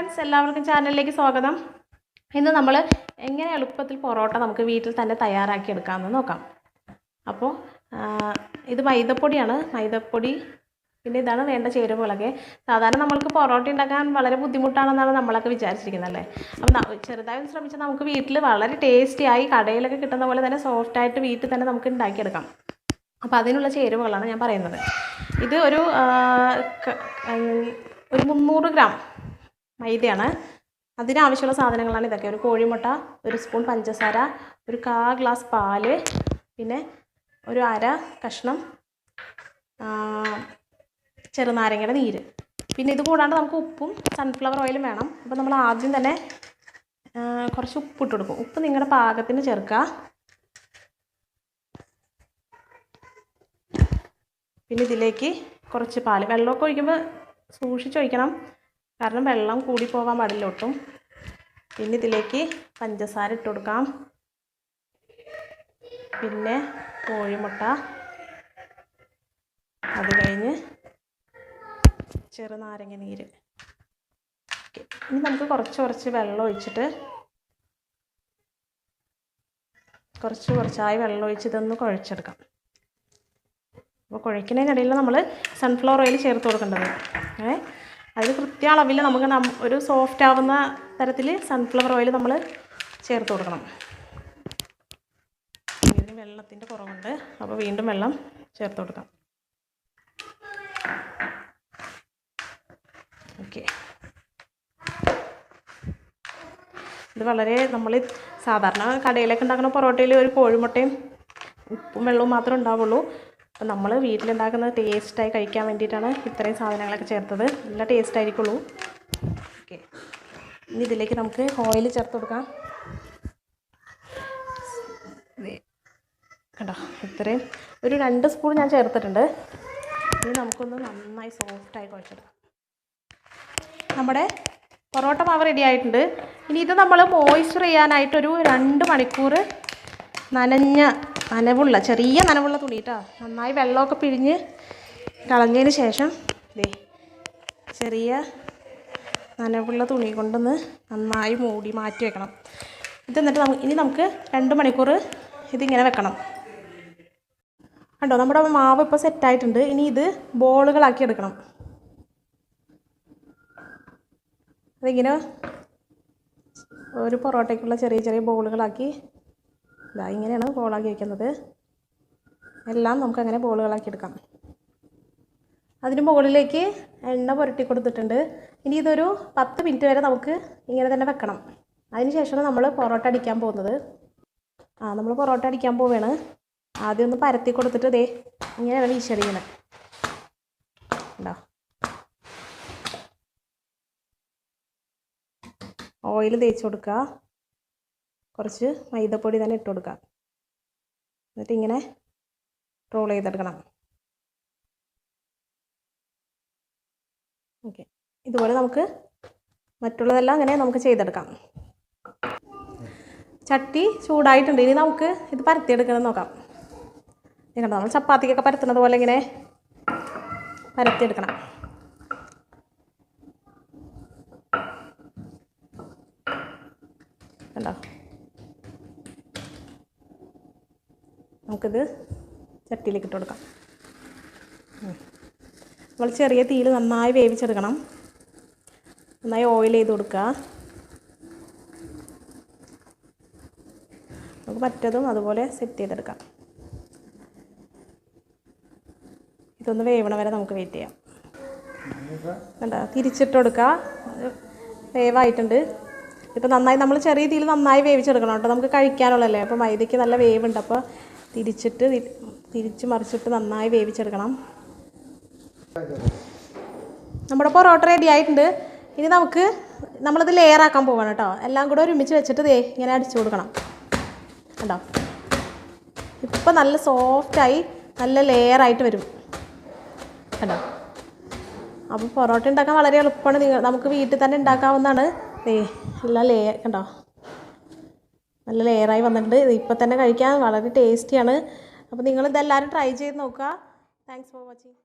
Friends, എല്ലാവർക്കും ചാനലിലേക്ക് സ്വാഗതം. ഇന്ന് നമ്മൾ എങ്ങനെ എളുപ്പത്തിൽ പൊറോട്ട നമുക്ക് വീട്ടിൽ തന്നെ തയ്യാറാക്കി എടുക്കാമെന്ന് നോക്കാം. അപ്പോൾ ഇത് മൈദപ്പൊടിയാണ്. മൈദപ്പൊടി പിന്നെ ഇതാണ് വേണ്ട ചേരുവകളൊക്കെ. സാധാരണ നമ്മൾക്ക് പൊറോട്ട ഉണ്ടാക്കാൻ വളരെ ബുദ്ധിമുട്ടാണെന്നാണ് നമ്മളൊക്കെ വിചാരിച്ചിരിക്കുന്നത് അല്ലേ. അപ്പോൾ ചെറുതായി ശ്രമിച്ചാൽ നമുക്ക് വീട്ടിൽ വളരെ ടേസ്റ്റിയായി കടയിലൊക്കെ കിട്ടുന്ന പോലെ തന്നെ സോഫ്റ്റായിട്ട് വീട്ടിൽ തന്നെ നമുക്ക് ഉണ്ടാക്കിയെടുക്കാം. അപ്പോൾ അതിനുള്ള ചേരുവകളാണ് ഞാൻ പറയുന്നത്. ഇത് ഒരു 300 ഗ്രാം മൈദയാണ്. അതിനാവശ്യമുള്ള സാധനങ്ങളാണ് ഇതൊക്കെ. ഒരു കോഴിമുട്ട, ഒരു സ്പൂൺ പഞ്ചസാര, ഒരു 1/4 ഗ്ലാസ് പാല്, പിന്നെ ഒരു അര കഷ്ണം ചെറുനാരങ്ങയുടെ നീര്. പിന്നെ ഇത് കൂടാണ്ട് നമുക്ക് ഉപ്പും സൺഫ്ലവർ ഓയിലും വേണം. അപ്പോൾ നമ്മൾ ആദ്യം തന്നെ കുറച്ച് ഉപ്പിട്ട് കൊടുക്കും. ഉപ്പ് നിങ്ങളുടെ പാകത്തിന് ചേർക്കുക. പിന്നെ ഇതിലേക്ക് കുറച്ച് പാല്. വെള്ളമൊക്കെ ഒഴിക്കുമ്പോൾ സൂക്ഷിച്ചൊഴിക്കണം, കാരണം വെള്ളം കൂടി പോകാൻ പാടില്ല ഒട്ടും. പിന്നെ ഇതിലേക്ക് പഞ്ചസാര ഇട്ട് കൊടുക്കാം. പിന്നെ കോഴിമുട്ട, അത് കഴിഞ്ഞ് ചെറുനാരങ്ങ നീര്. ഇനി നമുക്ക് കുറച്ച് വെള്ളം ഒഴിച്ചിട്ട് കുറച്ചായി വെള്ളം ഒഴിച്ച് ഇതൊന്ന് കുഴച്ചെടുക്കാം. അപ്പോൾ കുഴയ്ക്കുന്നതിനിടയിൽ നമ്മൾ സൺഫ്ലവർ ഓയിൽ ചേർത്ത് കൊടുക്കേണ്ടത്. അതിൽ കൃത്യ അളവിൽ നമുക്ക് ഒരു സോഫ്റ്റ് ആവുന്ന തരത്തിൽ സൺഫ്ലവർ ഓയിൽ നമ്മൾ ചേർത്ത് കൊടുക്കണം. ഇതിന് വെള്ളത്തിൻ്റെ കുറവുണ്ട്, അപ്പോൾ വീണ്ടും വെള്ളം ചേർത്ത് കൊടുക്കാം. ഓക്കെ, ഇത് വളരെ നമ്മൾ സാധാരണ കടയിലൊക്കെ ഉണ്ടാക്കുന്ന പൊറോട്ടയിൽ ഒരു കോഴിമുട്ടയും ഉപ്പും വെള്ളവും മാത്രമേ ഉണ്ടാവുള്ളൂ. അപ്പോൾ നമ്മൾ വീട്ടിലുണ്ടാക്കുന്നത് ടേസ്റ്റായി കഴിക്കാൻ വേണ്ടിയിട്ടാണ് ഇത്രയും സാധനങ്ങളൊക്കെ ചേർത്തത്. നല്ല ടേസ്റ്റ് ആയിരിക്കുള്ളൂ. ഓക്കെ, ഇനി ഇതിലേക്ക് നമുക്ക് ഓയിൽ ചേർത്ത് കൊടുക്കാം. കണ്ടോ, ഇത്രയും ഒരു 2 സ്പൂൺ ഞാൻ ചേർത്തിട്ടുണ്ട്. ഇനി നമുക്കൊന്ന് നന്നായി സോഫ്റ്റായി കുഴച്ചെടുക്കാം. നമ്മുടെ പൊറോട്ട മാവ് റെഡി ആയിട്ടുണ്ട്. ഇനി ഇത് നമ്മൾ മോയ്സ്ചർ ചെയ്യാനായിട്ടൊരു 2 മണിക്കൂർ ചെറിയ നനവുള്ള തുണി കേട്ടോ, നന്നായി വെള്ളമൊക്കെ പിഴിഞ്ഞ് കളഞ്ഞതിന് ശേഷം ചെറിയ നനവുള്ള തുണി കൊണ്ടൊന്ന് നന്നായി മൂടി മാറ്റി വെക്കണം. ഇത് എന്നിട്ട് ഇനി നമുക്ക് 2 മണിക്കൂർ ഇതിങ്ങനെ വെക്കണം. കണ്ടോ, നമ്മുടെ മാവ് ഇപ്പോൾ സെറ്റായിട്ടുണ്ട്. ഇനി ഇത് ബോളുകളാക്കി എടുക്കണം. അതിങ്ങനെ ഒരു പൊറോട്ടയ്ക്കുള്ള ചെറിയ ബോളുകളാക്കി ഇങ്ങനെയാണ് ബോളാക്കി വയ്ക്കുന്നത്. എല്ലാം നമുക്കങ്ങനെ ബോളുകളാക്കി എടുക്കാം. അതിന് മുകളിലേക്ക് എണ്ണ പുരട്ടി കൊടുത്തിട്ടുണ്ട്. ഇനി ഇതൊരു 10 മിനിറ്റ് വരെ നമുക്ക് ഇങ്ങനെ തന്നെ വെക്കണം. അതിന് ശേഷമാണ് നമ്മൾ പൊറോട്ട അടിക്കാൻ പോകുന്നത്. നമ്മൾ പൊറോട്ട അടിക്കാൻ പോവുകയാണ്. ആദ്യം ഒന്ന് പരത്തി കൊടുത്തിട്ട് ഇങ്ങനെയാണ് വീശടിക്കുന്നത്. ഉണ്ടോ, ഓയിൽ തേച്ച് കൊടുക്കുക. കുറച്ച് മൈദപ്പൊടി തന്നെ ഇട്ട് കൊടുക്കുക. എന്നിട്ട് ഇങ്ങനെ റോൾ ചെയ്തെടുക്കണം. ഓക്കെ, ഇതുപോലെ നമുക്ക് മറ്റുള്ളതെല്ലാം അങ്ങനെ നമുക്ക് ചെയ്തെടുക്കാം. ചട്ടി ചൂടായിട്ടുണ്ട്. ഇനി നമുക്ക് ഇത് പരത്തിയെടുക്കണം നോക്കാം. കണ്ടോ, നമ്മൾ ചപ്പാത്തിക്കൊക്കെ പരത്തുന്നത് പോലെ ഇങ്ങനെ പരത്തിയെടുക്കണം. കണ്ടോ, നമുക്കിത് ചട്ടിയിലേക്ക് ഇട്ട് കൊടുക്കാം. നമ്മൾ ചെറിയ തീയിൽ നന്നായി വേവിച്ചെടുക്കണം. നന്നായി ഓയിൽ ചെയ്ത് കൊടുക്കുക. നമുക്ക് മറ്റതും അതുപോലെ സെറ്റ് ചെയ്തെടുക്കാം. ഇതൊന്ന് വേവണ വരെ നമുക്ക് വെയിറ്റ് ചെയ്യാം. കണ്ടോ, തിരിച്ചിട്ട് കൊടുക്കുക. വേവായിട്ടുണ്ട്. ഇപ്പോൾ നന്നായി നമ്മൾ ചെറിയ തീയിൽ നന്നായി വേവിച്ചെടുക്കണം കേട്ടോ, നമുക്ക് കഴിക്കാനുള്ളതല്ലേ. അപ്പോൾ മൈദയ്ക്ക് നല്ല വേവുണ്ട്. അപ്പോൾ തിരിച്ച് മറിച്ചിട്ട് നന്നായി വേവിച്ചെടുക്കണം. നമ്മുടെ പൊറോട്ട റെഡി ആയിട്ടുണ്ട്. ഇനി നമ്മളിത് ലെയറാക്കാൻ പോവാണ് കേട്ടോ. എല്ലാം കൂടെ ഒരുമിച്ച് വെച്ചിട്ട് ഇങ്ങനെ അടിച്ചു കൊടുക്കണം. കണ്ടോ, ഇപ്പം നല്ല സോഫ്റ്റായി നല്ല ലെയറായിട്ട് വരും. കണ്ടോ, അപ്പോൾ പൊറോട്ട ഉണ്ടാക്കാൻ വളരെ എളുപ്പമാണ്. നമുക്ക് വീട്ടിൽ തന്നെ ഉണ്ടാക്കാവുന്നതാണ്. എല്ലാം കണ്ടോ, നല്ല ലെയറായി വന്നിട്ടുണ്ട്. ഇപ്പം തന്നെ കഴിക്കാൻ വളരെ ടേസ്റ്റിയാണ്. അപ്പോൾ നിങ്ങളിതെല്ലാവരും ട്രൈ ചെയ്ത് നോക്കുക. Thanks for watching.